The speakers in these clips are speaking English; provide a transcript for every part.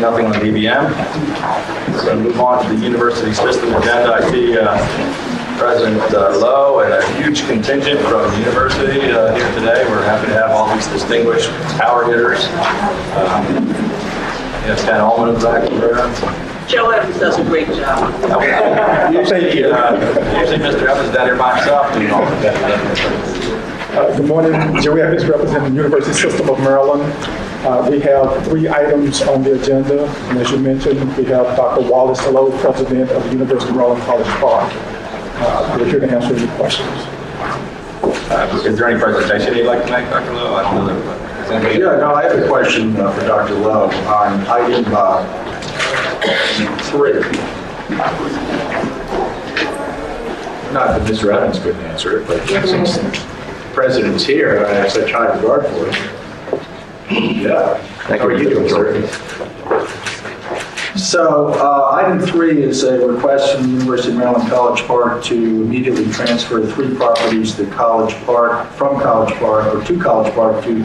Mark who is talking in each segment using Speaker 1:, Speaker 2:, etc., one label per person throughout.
Speaker 1: Nothing on DBM. So move on to the university system agenda. I see President Lowe and a huge contingent from the university here today. We're happy to have all these distinguished power hitters. Yes, Ken Allman in the back.
Speaker 2: Joe Evans does a great job.
Speaker 1: Usually Mr. Evans down here by himself doing all the best.
Speaker 3: Good morning. Joe Evans representing the University System of Maryland. We have 3 items on the agenda. And as you mentioned, we have Dr. Wallace Lowe, President of the University of Maryland College Park. We're here to answer any questions.
Speaker 1: Is there any presentation you'd like to make, Dr. Lowe? I don't know that.
Speaker 4: Yeah, no, I have a question for Dr. Lowe on item 3. Not that Mr. Evans couldn't answer it, but since the President's here, I have such high regard for him. Yeah. How are you doing, sir? So, item 3 is a request from the University of Maryland College Park to immediately transfer 3 properties to College Park, from College Park, or to College Park to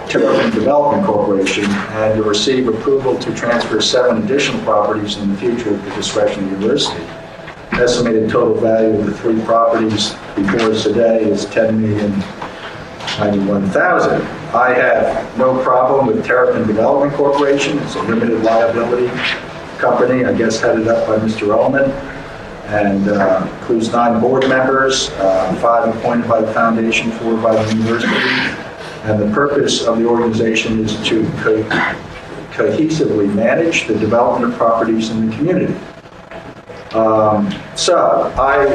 Speaker 4: Terrapin Development Corporation, and to receive approval to transfer 7 additional properties in the future at the discretion of the university. Estimated total value of the 3 properties before us today is $10,091,000. I have no problem with Terrapin Development Corporation. It's a limited liability company, I guess headed up by Mr. Ullman, and includes 9 board members, 5 appointed by the foundation, 4 by the university. And the purpose of the organization is to cohesively manage the development of properties in the community. So I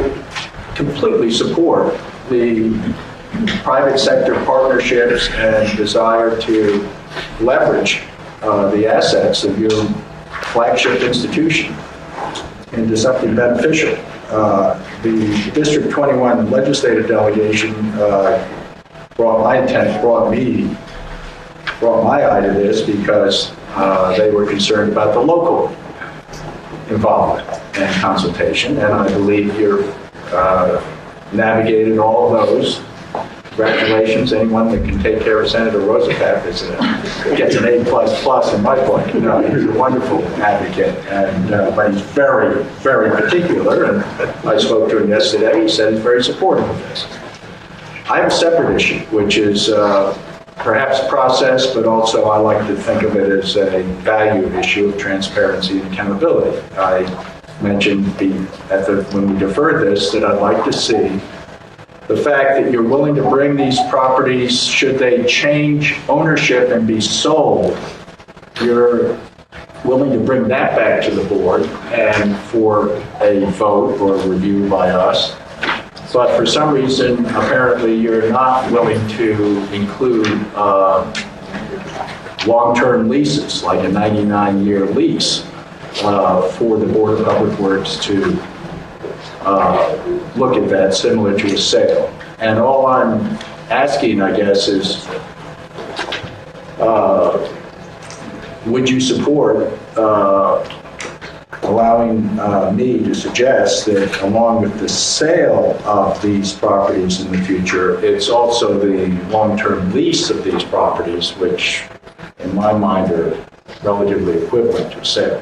Speaker 4: completely support the private sector partnerships and desire to leverage the assets of your flagship institution into something beneficial. The District 21 legislative delegation brought my eye to this because they were concerned about the local involvement and consultation, and I believe you've navigated all of those. Congratulations, anyone that can take care of Senator Roosevelt gets an A++ in my book. You know, he's a wonderful advocate, and but he's very, very particular, and I spoke to him yesterday. He said he's very supportive of this. I have a separate issue, which is perhaps process, but also I like to think of it as a value issue of transparency and accountability. I mentioned when we deferred this that I'd like to see the fact that you're willing to bring these properties, should they change ownership and be sold, you're willing to bring that back to the board and for a vote or a review by us. But for some reason, apparently, you're not willing to include long-term leases, like a 99-year lease, for the Board of Public Works to look at that, similar to a sale. And all I'm asking, I guess, is would you support allowing me to suggest that along with the sale of these properties in the future, it's also the long-term lease of these properties, which in my mind are relatively equivalent to sale.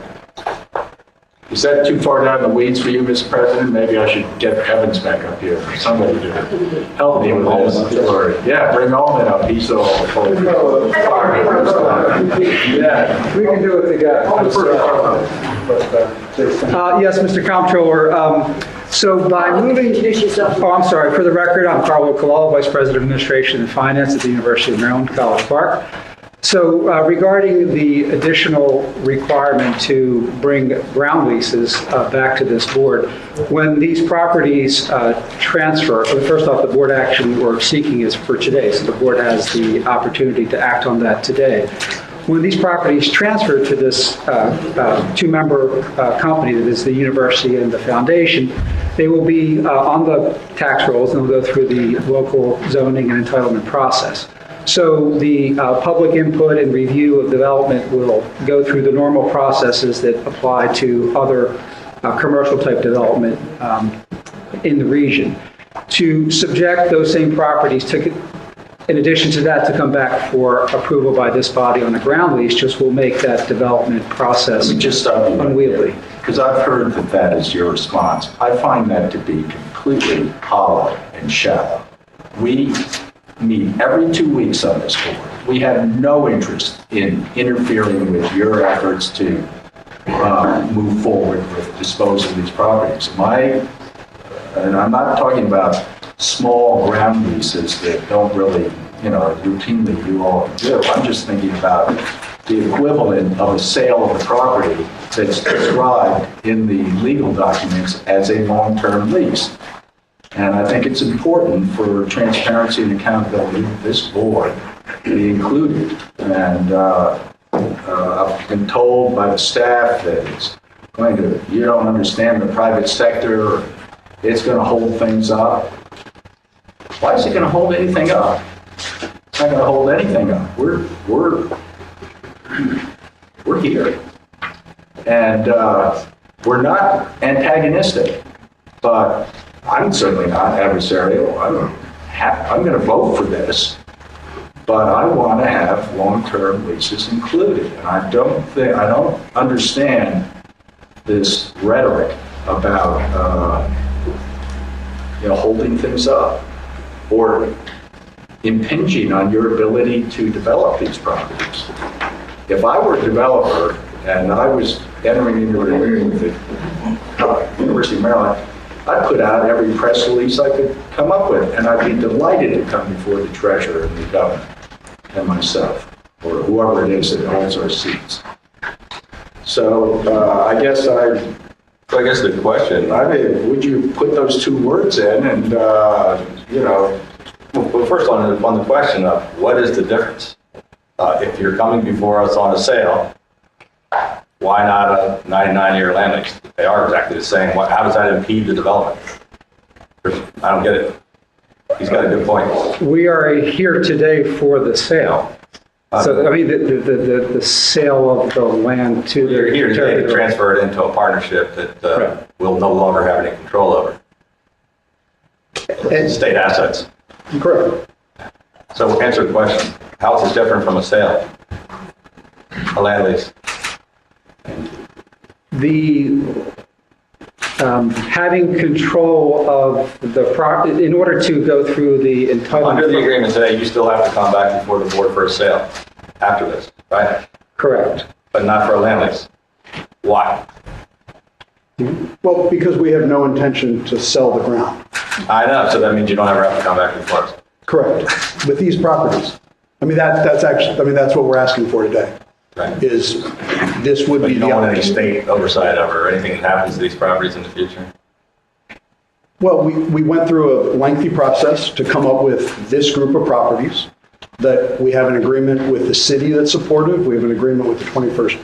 Speaker 4: Is that too far down the weeds for you, Mr. President? Maybe I should get Evans back up here for somebody to help me with this. Or, yeah, bring Allman up. He's all yeah,
Speaker 5: we can do it together. Yes, Mr. Comptroller. So by moving, I'm sorry, for the record, I'm Carlo Colalla, Vice President of Administration and Finance at the University of Maryland College Park. So regarding the additional requirement to bring ground leases back to this board, when these properties transfer, first off, the board action we're seeking is for today, so the board has the opportunity to act on that today. When these properties transfer to this 2-member company that is the university and the foundation, they will be on the tax rolls and they'll go through the local zoning and entitlement process. So the public input and review of development will go through the normal processes that apply to other commercial type development in the region. To subject those same properties to in addition to that, to come back for approval by this body on the ground lease, just will make that development process
Speaker 4: Let me just stop you right
Speaker 5: unwieldy.
Speaker 4: because I've heard that that is your response. I find that to be completely hollow and shallow. We meet every 2 weeks on this board. We have no interest in interfering with your efforts to move forward with disposing of these properties. And I'm not talking about small ground leases that don't really, routinely you all do. I'm just thinking about the equivalent of a sale of a property that's described in the legal documents as a long-term lease. And I think it's important for transparency and accountability of this board to be included. And I've been told by the staff that it's going to, you don't understand the private sector, it's going to hold things up. Why is it going to hold anything up? It's not going to hold anything up. We're here. And we're not antagonistic, but I'm certainly not adversarial. I'm going to vote for this, but I want to have long-term leases included. And I don't understand this rhetoric about holding things up or impinging on your ability to develop these properties. If I were a developer and I was entering into an agreement with the University of Maryland, I'd put out every press release I could come up with, and I'd be delighted to come before the treasurer and the governor and myself, or whoever it is that holds our seats. So I guess the question, would you put those two words in and,
Speaker 1: Well, first on the question of what is the difference? If you're coming before us on a sale, why not a 99-year land lease? They are exactly the same. How does that impede the development? I don't get it. He's got a good point.
Speaker 5: We are here today for the sale. So, I mean, the sale of the land to the...
Speaker 1: You're here today to transfer it into a partnership that we'll no longer have any control over. State assets.
Speaker 3: Correct.
Speaker 1: So answer the question. How is it different from a sale? A land lease?
Speaker 5: Having control of the property, in order to go through the entitlement...
Speaker 1: Under the agreement today, you still have to come back before the board for a sale after this, right?
Speaker 5: Correct.
Speaker 1: But not for a land lease. Why?
Speaker 2: Well, because we have no intention to sell the ground.
Speaker 1: I know, so that means you don't ever have to come back before us.
Speaker 2: Correct. With these properties. I mean, that's what we're asking for today.
Speaker 1: Right.
Speaker 2: Is this would
Speaker 1: But
Speaker 2: be
Speaker 1: you
Speaker 2: the
Speaker 1: don't want any
Speaker 2: opportunity.
Speaker 1: state oversight of it or anything that happens to these properties in the future?
Speaker 2: Well, we went through a lengthy process to come up with this group of properties that we have an agreement with the city that's supportive. We have an agreement with the 21st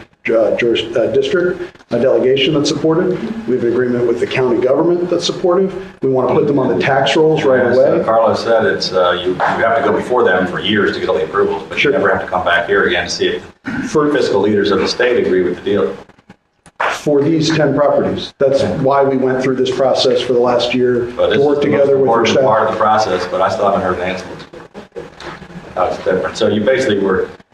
Speaker 2: district, a delegation that's supportive. We have an agreement with the county government that's supportive. We want to put them on the tax rolls right
Speaker 1: As
Speaker 2: away.
Speaker 1: Carlos said, it's you have to go before them for years to get all the approvals, but
Speaker 2: Sure.
Speaker 1: you never have to come back here again to see if fiscal leaders of the state agree with the deal.
Speaker 2: For these 10 properties. That's why we went through this process for the last year
Speaker 1: But
Speaker 2: to
Speaker 1: this
Speaker 2: work
Speaker 1: is the most
Speaker 2: together with your
Speaker 1: important part
Speaker 2: staff.
Speaker 1: of the process, but I still haven't heard an answer. How it's different. So you basically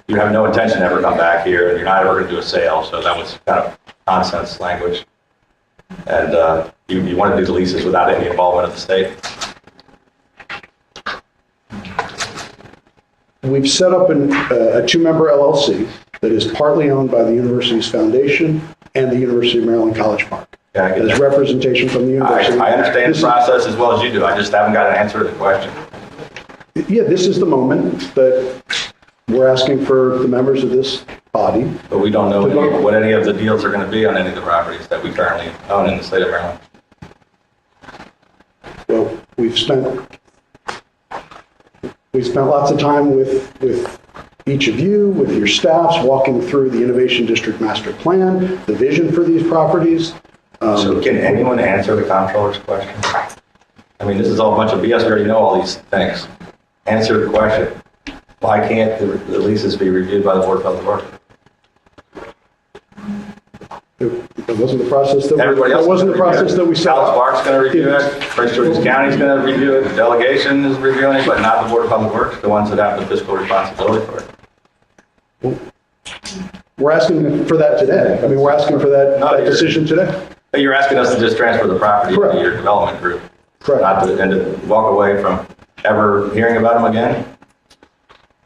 Speaker 1: you have no intention to ever come back here, and you're not ever going to do a sale, so that was kind of nonsense language. And you want to do the leases without any involvement of the state.
Speaker 2: We've set up a two-member LLC that is partly owned by the university's foundation and the University of Maryland College Park.
Speaker 1: Yeah, I get
Speaker 2: There's
Speaker 1: that.
Speaker 2: representation from the university.
Speaker 1: I understand
Speaker 2: This
Speaker 1: the
Speaker 2: is-
Speaker 1: process as well as you do. I just haven't got an answer to the question.
Speaker 2: Yeah, this is the moment that we're asking for the members of this body.
Speaker 1: But we don't know what any of the deals are going to be on any of the properties that we currently own in the state of Maryland.
Speaker 2: Well, we've spent lots of time with each of you, with your staffs, walking through the Innovation District Master Plan, the vision for these properties.
Speaker 1: So can anyone answer the comptroller's question? I mean, this is all a bunch of BS. We already know all these things. Answer the question. Why can't the leases be reviewed by the Board of Public Works?
Speaker 2: It wasn't the process that
Speaker 1: Everybody else.
Speaker 2: it wasn't the process that we set
Speaker 1: College
Speaker 2: up.
Speaker 1: Park's going to review it. Prince George's County's going to review it. The delegation is reviewing it, but not the Board of Public Works, the ones that have the fiscal responsibility for it.
Speaker 2: We're asking for that today. I mean, we're asking for that decision today.
Speaker 1: But you're asking us to just transfer the property
Speaker 2: Correct.
Speaker 1: to your development group.
Speaker 2: Correct.
Speaker 1: Not to, and to walk away from ever hearing about them again?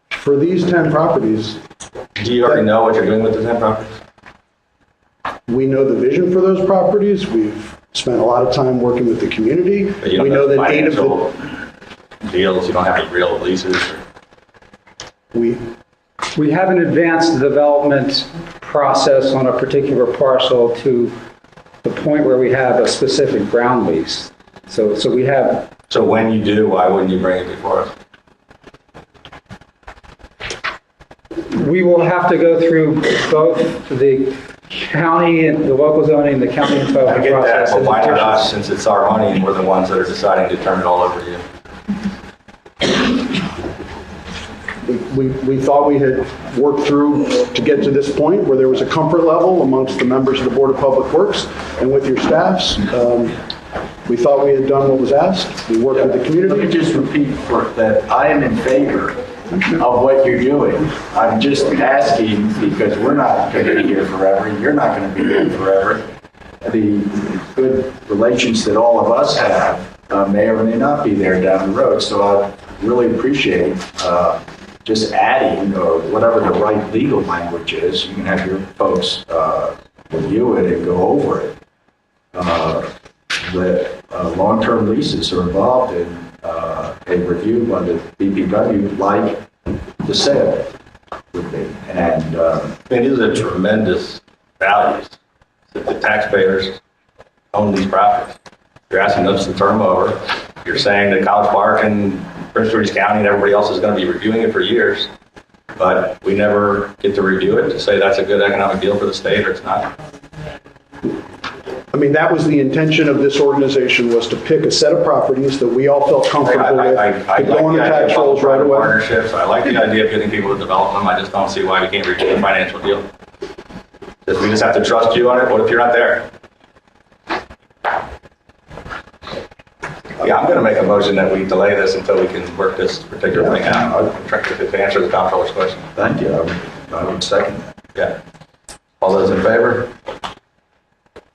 Speaker 2: For these 10 properties,
Speaker 1: Do you already know what you're doing with the 10 properties?
Speaker 2: we know the vision for those properties. We've spent a lot of time working with the community.
Speaker 1: But you don't
Speaker 2: We know
Speaker 1: have
Speaker 2: that 8 of
Speaker 1: financial
Speaker 2: the,
Speaker 1: deals, you don't have any real leases?
Speaker 2: we,
Speaker 5: haven't advanced the development process on a particular parcel to the point where we have a specific ground lease. So we have,
Speaker 1: So when you do, why wouldn't you bring it before us?
Speaker 5: we will have to go through both the county and the local zoning, and the county
Speaker 1: I
Speaker 5: entitlement
Speaker 1: get that,
Speaker 5: process.
Speaker 1: but
Speaker 5: and
Speaker 1: why not
Speaker 5: petitions.
Speaker 1: us, since it's our money and we're the ones that are deciding to turn it all over to you?
Speaker 2: we thought we had worked through to get to this point where there was a comfort level amongst the members of the Board of Public Works and with your staffs. We thought we had done what was asked. We worked with the
Speaker 4: Let me
Speaker 2: community.
Speaker 4: just repeat that I am in favor of what you're doing. I'm just asking because we're not going to be here forever. You're not going to be here forever. The good relations that all of us have may or may not be there down the road. So I really appreciate just adding or whatever the right legal language is. You can have your folks review it and go over it. The long-term leases are involved in a review by the BPW like the sale would be. And
Speaker 1: I mean, these are tremendous values that the taxpayers own these properties. You're asking us to turn them over. You're saying that College Park and Prince George's County and everybody else is going to be reviewing it for years, but we never get to review it to say that's a good economic deal for the state or it's not.
Speaker 2: I mean, that was the intention of this organization, was to pick a set of properties that we all felt comfortable with,
Speaker 1: I
Speaker 2: to
Speaker 1: like
Speaker 2: go on the
Speaker 1: the idea
Speaker 2: tax
Speaker 1: of
Speaker 2: rolls right
Speaker 1: public-private
Speaker 2: away.
Speaker 1: partnerships. I like the idea of getting people to develop them. I just don't see why we can't review the financial deal. Just, we just have to trust you on it. What if you're not there? Yeah, I'm going to make a motion that we delay this until we can work this particular thing out. I'm trying to answer the comptroller's question.
Speaker 4: thank you. I would second that.
Speaker 1: Yeah. All those in favor?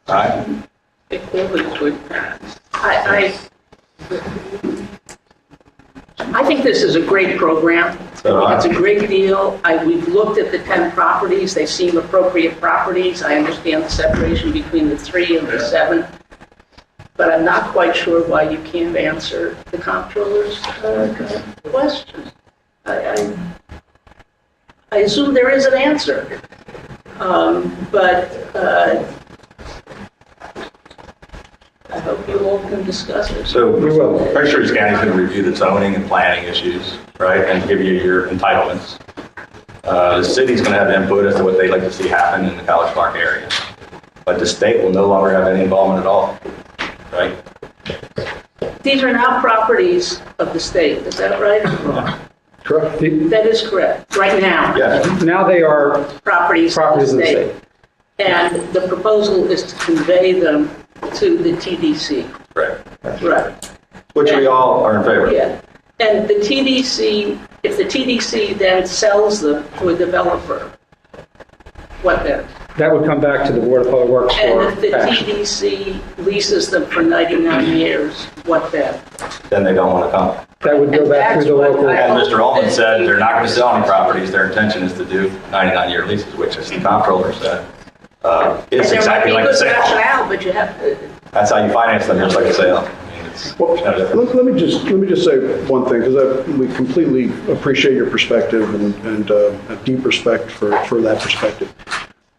Speaker 1: Aye.
Speaker 6: I think this is a great program.
Speaker 1: So do I.
Speaker 6: It's a great deal. We've looked at the 10 properties. They seem appropriate properties. I understand the separation between the 3 and the 7. But I'm not quite sure why you can't answer the comptroller's question. I assume there is an answer. But I hope you all can discuss it.
Speaker 1: So Prince George's County is going to review the zoning and planning issues, right, and give you your entitlements. The city's going to have input as to what they'd like to see happen in the College Park area. But the state will no longer have any involvement at all, right?
Speaker 6: These are now properties of the state, is that right?
Speaker 2: Correct.
Speaker 6: That is correct, right now.
Speaker 1: Yes.
Speaker 5: Now they are
Speaker 6: Properties of
Speaker 5: properties
Speaker 6: the
Speaker 5: of the
Speaker 6: state.
Speaker 5: state.
Speaker 6: And the proposal is to convey them to the TDC.
Speaker 1: Right.
Speaker 6: Right.
Speaker 1: Which we all are in favor of.
Speaker 6: Yeah. And the TDC, if the TDC then sells them to a developer, what then?
Speaker 5: That would come back to the Board of Public Works
Speaker 6: And
Speaker 5: for
Speaker 6: if the
Speaker 5: action.
Speaker 6: TDC leases them for 99 years, what then?
Speaker 1: Then they don't want to come.
Speaker 5: That would go
Speaker 6: And
Speaker 5: back through the
Speaker 6: that's what
Speaker 5: local.
Speaker 6: I-
Speaker 1: And Mr. Ullman said they're not going to sell any properties. Their intention is to do 99-year leases, which, as the comptroller said, is exactly like a
Speaker 6: And there might be good
Speaker 1: sale.
Speaker 6: rationale, but you have to,
Speaker 1: That's how you finance them, just like a sale. I mean, it's
Speaker 2: Well,
Speaker 1: no different.
Speaker 2: let me just say one thing, because we completely appreciate your perspective and have deep respect for that perspective.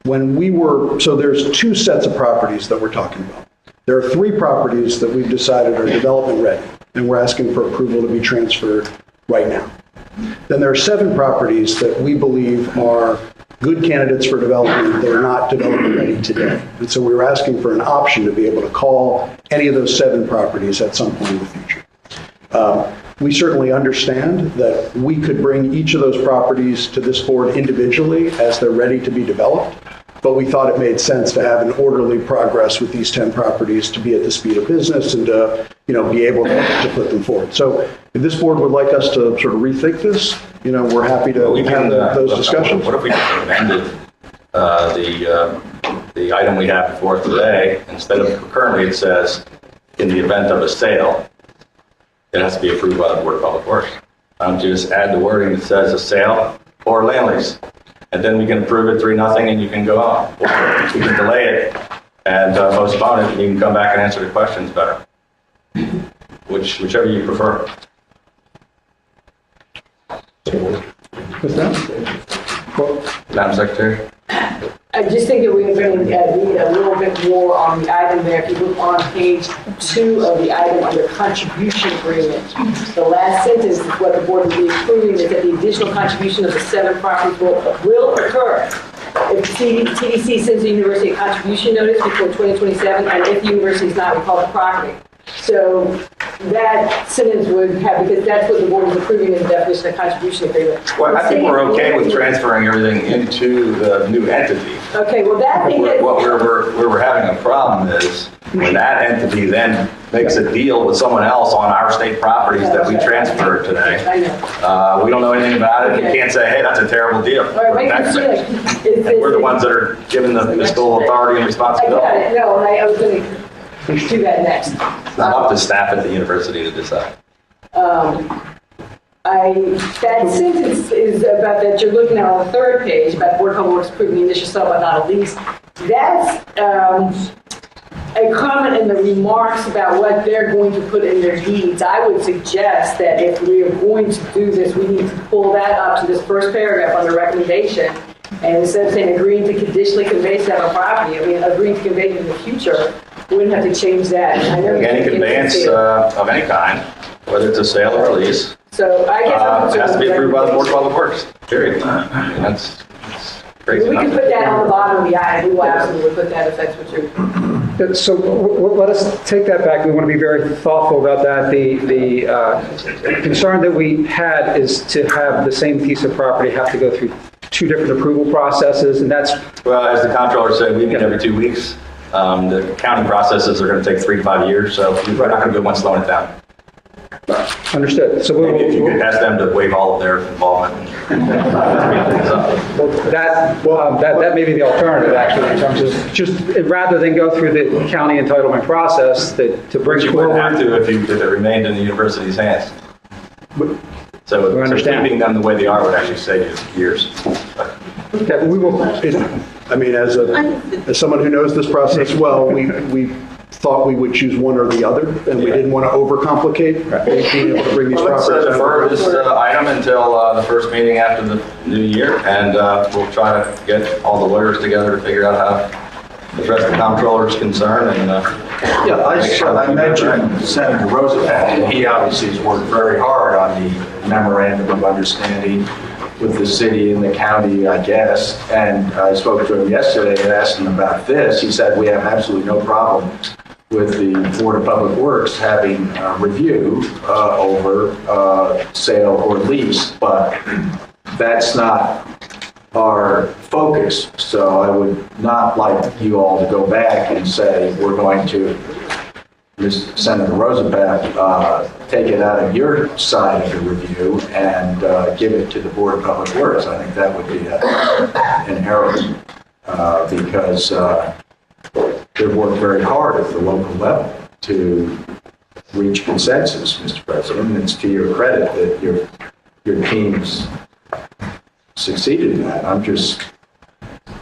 Speaker 2: So there's 2 sets of properties that we're talking about. There are 3 properties that we've decided are development ready, and we're asking for approval to be transferred right now. Then there are 7 properties that we believe are good candidates for development that are not development ready today. And so we were asking for an option to be able to call any of those 7 properties at some point in the future. We certainly understand that we could bring each of those properties to this board individually as they're ready to be developed. but we thought it made sense to have an orderly progress with these 10 properties to be at the speed of business and to, be able to put them forward. So if this board would like us to sort of rethink this, we're happy to have those discussions.
Speaker 1: What if we amended the item we have before us today? Instead of currently it says, in the event of a sale, it has to be approved by the Board of Public Works. Just add the wording that says a sale or land lease. And then we can approve it 3-0 and you can go on. Or we can delay it and postpone it and you can come back and answer the questions better. Whichever you prefer. Madam Secretary?
Speaker 7: I just think that we're going to need a little bit more on the item there. If you look on page 2 of the item under contribution agreement, the last sentence is what the board will be approving is that the additional contribution of the 7 properties will occur if TDC sends the university a contribution notice before 2027, and if the university is not recalled the property. So that sentence would have, because that's what the board is approving in the definition of contribution agreement.
Speaker 1: Well, I think we're okay with transferring everything into the new entity.
Speaker 7: Okay, well that thing
Speaker 1: Where we're having a problem is when that entity then makes a deal with someone else on our state properties that we transferred today.
Speaker 7: I know.
Speaker 1: We don't know anything about it. You can't say, hey, that's a terrible deal.
Speaker 7: All right,
Speaker 1: We're the ones that are given the fiscal authority and
Speaker 7: I
Speaker 1: responsibility.
Speaker 7: got it. No, and I was going to do that next.
Speaker 1: It's not up to staff at the university to decide.
Speaker 7: That sentence is about that you're looking at on the 3rd page about the Board of Public Works approving the initial sale but not a lease. That's a comment in the remarks about what they're going to put in their deeds. I would suggest that if we are going to do this, we need to pull that up to this first paragraph under recommendation. And instead of saying agreeing to conditionally convey to have a property, agreeing to convey it in the future, we wouldn't have to change that. I know
Speaker 1: Any conveyance of any kind, whether it's a sale or a lease,
Speaker 7: so I guess
Speaker 1: it has to be approved by the Board of Public Works, period. That's crazy.
Speaker 7: We can put that on the bottom of the item. We will absolutely put that if that's what you're.
Speaker 5: So let us take that back. We want to be very thoughtful about that. The concern that we had is to have the same piece of property have to go through 2 different approval processes, and that's...
Speaker 1: Well, as the comptroller said, we meet every 2 weeks. The counting processes are going to take 3 to 5 years, so we're not going to be one slowing it down.
Speaker 5: Understood. So
Speaker 1: Maybe if you could ask them to waive all of their involvement.
Speaker 5: that may be the alternative, actually, in terms of just rather than go through the county entitlement process to bring
Speaker 1: You wouldn't have
Speaker 5: forward.
Speaker 1: to if it remained in the university's hands. So
Speaker 5: We understand.
Speaker 1: keeping them the way they are would actually save you years.
Speaker 5: Okay, we will.
Speaker 2: As someone who knows this process well, we thought we would choose one or the other, and we didn't want to overcomplicate being able to bring these
Speaker 1: Let's
Speaker 2: properties.
Speaker 1: defer this item until the first meeting after the new year, and we'll try to get all the lawyers together to figure out how to address the comptroller's concern. And
Speaker 4: I mentioned Senator Roosevelt, and he obviously has worked very hard on the memorandum of understanding with the city and the county, I guess. And I spoke to him yesterday and asked him about this. He said we have absolutely no problem with the Board of Public Works having review over sale or lease, but that's not our focus. So I would not like you all to go back and say we're going to, Senator Roosevelt, take it out of your side of the review and give it to the Board of Public Works. I think that would be an error because they've worked very hard at the local level to reach consensus, Mr. President. And it's to your credit that your teams succeeded in that. I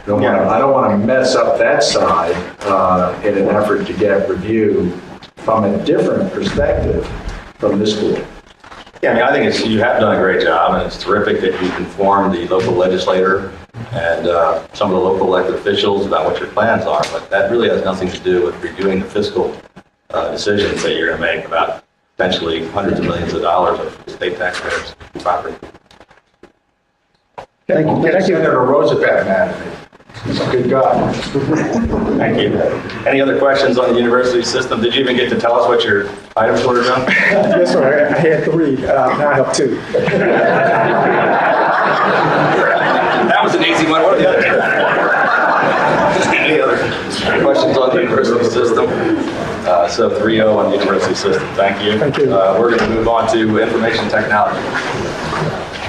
Speaker 4: don't want to mess up that side in an effort to get review from a different perspective from this board.
Speaker 1: Yeah, I think you have done a great job, and it's terrific that you've informed the local legislator and some of the local elected officials about what your plans are, but that really has nothing to do with reviewing the fiscal decisions that you're going to make about potentially hundreds of millions of dollars of state taxpayers' property.
Speaker 5: Thank you.
Speaker 4: Senator Roosevelt, man. He's a good guy.
Speaker 1: Thank you. Any other questions on the university system? Did you even get to tell us what your items were, John?
Speaker 3: Yes, sir. I had 3. Now I have 2.
Speaker 1: That was an easy one. What are the other two? So 3-0 on the university system. Thank you.
Speaker 3: Thank you.
Speaker 1: We're going to move on to information technology.